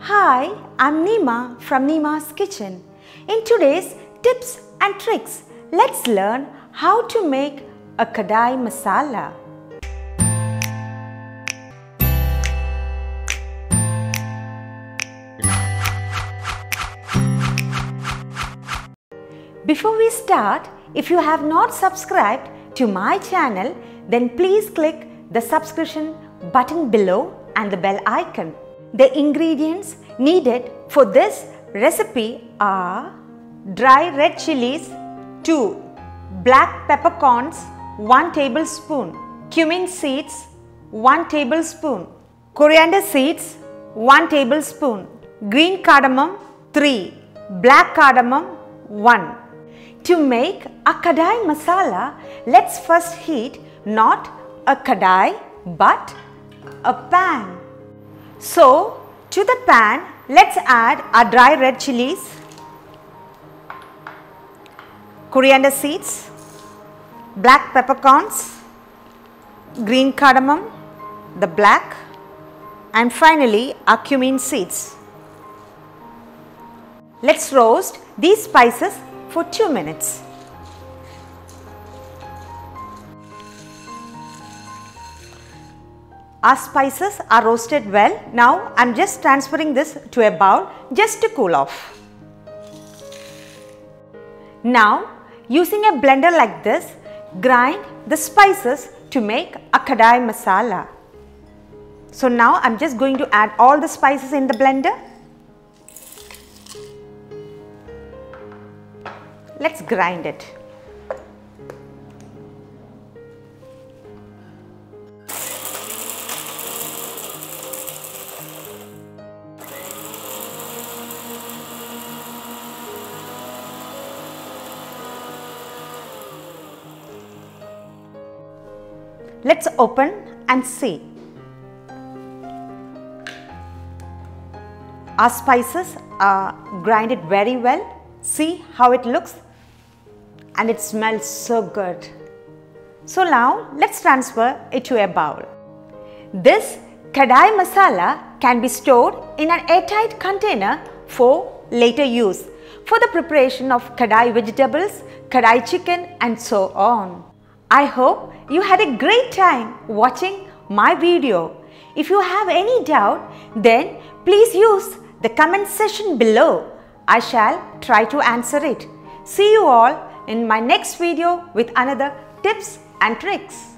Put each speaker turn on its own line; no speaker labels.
Hi, I'm Neema from Neema's Kitchen. In today's tips and tricks, let's learn how to make a Kadai Masala. Before we start, if you have not subscribed to my channel, then please click the subscription button below and the bell icon. The ingredients needed for this recipe are dry red chilies 2, black peppercorns 1 tablespoon, cumin seeds 1 tablespoon, coriander seeds 1 tablespoon, green cardamom 3, black cardamom 1. To make a Kadai Masala, let's first heat not a Kadai but a pan. So, to the pan, let's add our dry red chilies, coriander seeds, black peppercorns, green cardamom, the black, and finally our cumin seeds. Let's roast these spices for 2 minutes. Our spices are roasted well. Now I'm just transferring this to a bowl just to cool off. Now using a blender like this, grind the spices to make a Kadai Masala. So now I'm just going to add all the spices in the blender. Let's grind it. Let's open and see. Our spices are grinded very well. See how it looks, and it smells so good. So now let's transfer it to a bowl. This Kadai Masala can be stored in an airtight container for later use for the preparation of Kadai vegetables, Kadai chicken and so on. I hope you had a great time watching my video. If you have any doubt, then please use the comment section below. I shall try to answer it. See you all in my next video with another tips and tricks.